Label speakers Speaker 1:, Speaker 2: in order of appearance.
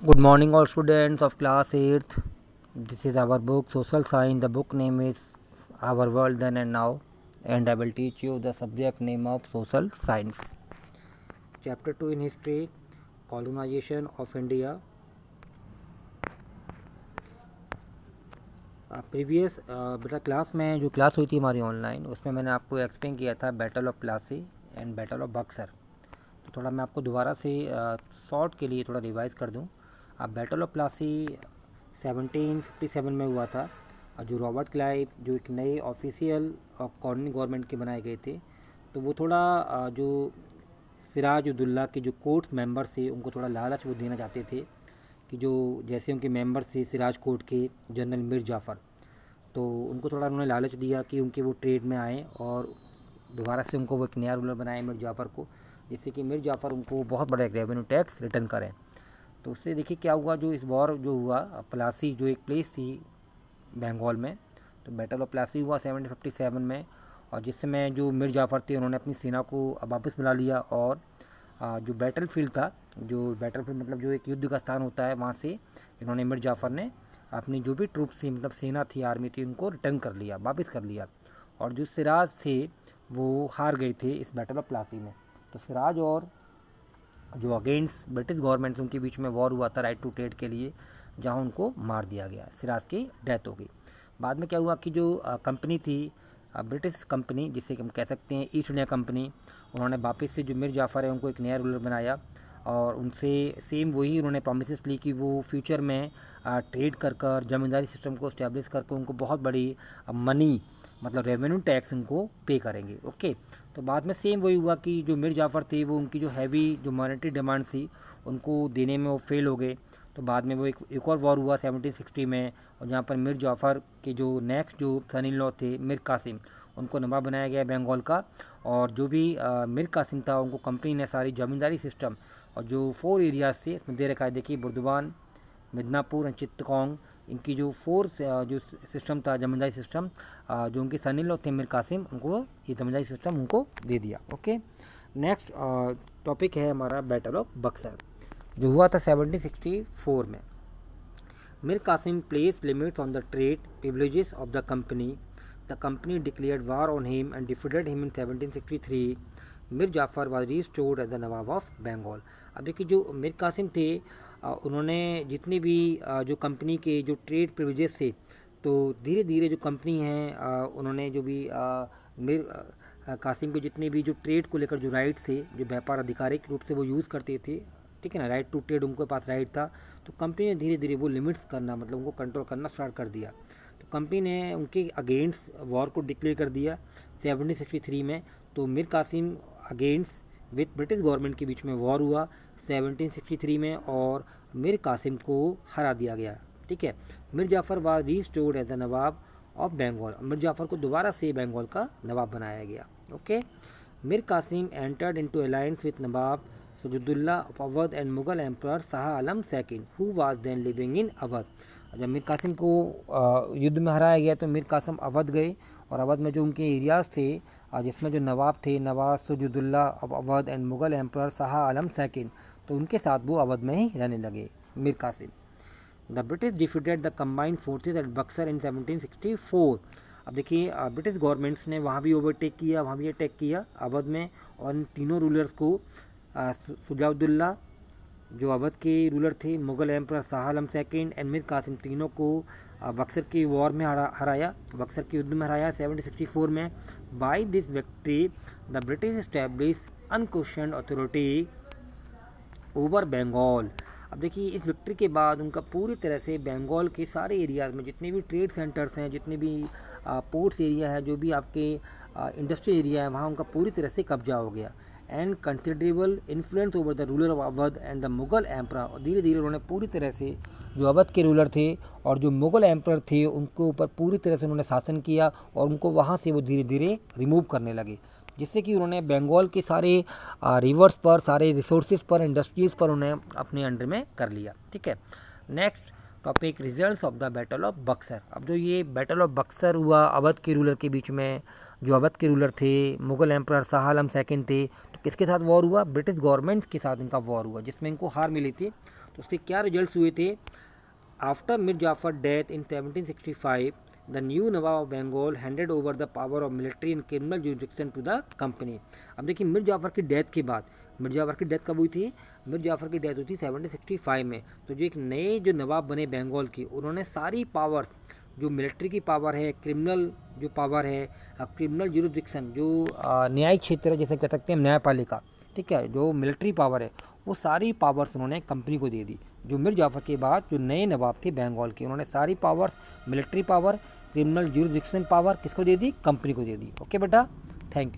Speaker 1: Good morning, all students of class 8th. This is our book Social Science. The book name is Our World Then and Now, and I will teach you the subject name of Social Science. Chapter 2 in History, Colonization of India. Previous बेटा class में जो class हुई थी हमारी online, उसमें मैंने आपको explain किया था battle of Plassey and battle of Buxar. तो थोड़ा मैं आपको दोबारा से शॉर्ट के लिए थोड़ा रिवाइज़ कर दूं। अब बैटल ऑफ प्लासी 1757 में हुआ था, और जो रॉबर्ट क्लाइव जो एक नए ऑफिशियल और कॉलोनी गवर्नमेंट के बनाए गए थे, तो वो थोड़ा जो सिराजुद्दौला के जो कोर्ट मेंबर थे उनको थोड़ा लालच वो देना चाहते थे कि जो जैसे उनके मेंबर थे सिराज कोर्ट के जनरल मीर जाफ़र, तो उनको थोड़ा उन्होंने लालच दिया कि उनके वो ट्रेड में आए और दोबारा से उनको वो एक नया रूलर बनाए मीर जाफ़र को, जिससे कि मीर जाफ़र उनको बहुत बड़ा एक रेवेन्यू टैक्स रिटर्न करें। तो उससे देखिए क्या हुआ, जो इस वॉर जो हुआ प्लासी जो एक प्लेस थी बंगाल में, तो बैटल ऑफ प्लासी हुआ 1757 में, और जिस समय जो मीर जाफ़र थे उन्होंने अपनी सेना को वापस बुला लिया, और जो बैटल फील्ड था, जो बैटल फील्ड मतलब जो एक युद्ध का स्थान होता है, वहाँ से इन्होंने मीर जाफ़र ने अपनी जो भी ट्रूप्स थी मतलब सेना थी आर्मी थी उनको रिटर्न कर लिया, वापस कर लिया। और जो सिराज थे वो हार गए थे इस बैटल ऑफ प्लासी में। तो सिराज और जो अगेंस्ट ब्रिटिश गवर्नमेंट उनके बीच में वॉर हुआ था राइट टू ट्रेड के लिए, जहां उनको मार दिया गया, सिराज की डेथ हो गई। बाद में क्या हुआ कि जो कंपनी थी ब्रिटिश कंपनी, जिसे हम कह सकते हैं ईस्ट इंडिया कंपनी, उन्होंने वापस से जो मीर जाफ़र है उनको एक नया रूलर बनाया, और उनसे सेम वही उन्होंने प्रोमिस ली कि वो फ्यूचर में ट्रेड कर कर जमींदारी सिस्टम को इस्टेब्लिश करके उनको बहुत बड़ी मनी मतलब रेवेन्यू टैक्स उनको पे करेंगे। ओके, तो बाद में सेम वही हुआ कि जो मीर जाफ़र थे वो उनकी जो हैवी जो मॉनेटरी डिमांड थी उनको देने में वो फेल हो गए। तो बाद में वो एक और वॉर हुआ 1760 में, और जहाँ पर मीर जाफ़र के जो नेक्स्ट जो सन इन लॉ थे मीर कासिम, उनको नवाब बनाया गया बंगाल का। और जो भी मीर कासिम था उनको कंपनी ने सारी ज़मींदारी सिस्टम और जो 4 एरियाज़ थे इसमें दे रखा है, देखिए बुर्दवान, मिदनापुर एंड चित्तगोंग, इनकी जो 4 जो सिस्टम था जमींदारी सिस्टम, जो उनके सन इन लॉ थे मीर कासिम, उनको ये जमींदारी सिस्टम उनको दे दिया। ओके, नेक्स्ट टॉपिक है हमारा बैटल ऑफ बक्सर, जो हुआ था 1764 में। Mir Kasim place limits on the trade privileges of the company. The company declared war on him and defeated him in 1763। Mir Jafar was restored as the nawab of Bengal. अब देखिए जो मीर कासिम थे उन्होंने जितने भी जो कंपनी के जो ट्रेड प्रिविलेजेस थे, तो धीरे धीरे जो कंपनी है उन्होंने जो भी मीर कासिम के जितने भी जो ट्रेड को लेकर जो राइट थे, जो व्यापार आधिकारिक रूप से वो यूज़ करते थे, ठीक है ना, राइट टू ट्रेड उनके पास राइट था, तो कंपनी ने धीरे धीरे वो लिमिट्स करना मतलब उनको कंट्रोल करना स्टार्ट कर दिया। तो कंपनी ने उनके अगेंस्ट वॉर को डिक्लेयर कर दिया 1763 में। तो Mir Kasim against with British government के बीच में वॉर हुआ 1763 में, और मीर कासिम को हरा दिया गया। ठीक है, Mir Jafar was restored as the nawab of Bengal. Mir Jafar को दोबारा से बंगाल का नवाब बनाया गया। Okay, Mir Kasim entered into alliance with nawab Sirajuddaula of Awadh and Mughal emperor Shah Alam second who was then living in Awadh. जब मीर कासिम को युद्ध में हराया गया तो मीर कासिम अवध गए, और अवध में जो उनके एरियाज़ थे जिसमें जो नवाब थे नवाब Sirajuddaula of Awadh and Mughal emperor Shah Alam second, तो उनके साथ वो अवध में ही रहने लगे Mir Qasim. The British defeated the combined forces at Buxar in 1764। अब देखिए ब्रिटिश गवर्नमेंट्स ने वहाँ भी ओवरटेक किया, वहाँ भी अटैक किया अवध में, और इन तीनों रूलर्स को सिराजुद्दौला जो अवध के रूलर थे, Mughal emperor Shah Alam second and Mir Kasim, तीनों को बक्सर की वॉर में हराया, बक्सर के युद्ध में हराया 1764 में। By this victory the British establish unquestioned authority over Bengal. अब देखिए इस विक्ट्री के बाद उनका पूरी तरह से बंगाल के सारे एरियाज़ में जितने भी ट्रेड सेंटर्स हैं, जितने भी पोर्ट्स एरिया है, जो भी आपके इंडस्ट्री एरिया है, वहाँ उनका पूरी तरह से कब्जा हो गया, and considerable influence over the ruler of Awadh and the Mughal emperor. और धीरे धीरे उन्होंने पूरी तरह से जो अवध के रूलर थे और जो मुगल एम्पर थे उनके ऊपर पूरी तरह से उन्होंने शासन किया, और उनको वहाँ से वो धीरे धीरे रिमूव करने लगे, जिससे कि उन्होंने बंगाल के सारे रिवर्स पर, सारे रिसोर्सेज पर, इंडस्ट्रीज़ पर उन्हें अपने अंडर में कर लिया। ठीक है, next topic results of the battle of Buxar. अब जो ये बैटल ऑफ बक्सर हुआ अवध के रूलर के बीच में, जो अवध के रूलर थे मुगल एम्पर शाह आलम सेकंड थे, तो किसके साथ वॉर हुआ? ब्रिटिश गवर्नमेंट्स के साथ इनका वॉर हुआ, जिसमें इनको हार मिली थी। तो उसके क्या रिजल्ट्स हुए थे? After Mir Jafar death in 1765 the new nawab of Bengal handed over the power of military and criminal jurisdiction to the company. अब देखिए मीर जाफ़र की डेथ के बाद, मीर जाफ़र की डेथ कब हुई थी? मीर जाफ़र की डेथ हुई थी 1765 में। तो जो एक नए जो नवाब बने बंगाल की, उन्होंने सारी पावर्स, जो मिलिट्री की पावर है, क्रिमिनल जो पावर है, क्रिमिनल जुरिडिक्शन जो न्यायिक क्षेत्र है, जैसे कह सकते हैं न्यायपालिका, ठीक है, जो मिलिट्री पावर है, वो सारी पावर्स उन्होंने कंपनी को दे दी। जो मीर जाफ़र के बाद जो नए नवाब थे बंगाल के, उन्होंने सारी powers, military power, criminal jurisdiction power किसको दे दी? कंपनी को दे दी। ओके बेटा, थैंक यू।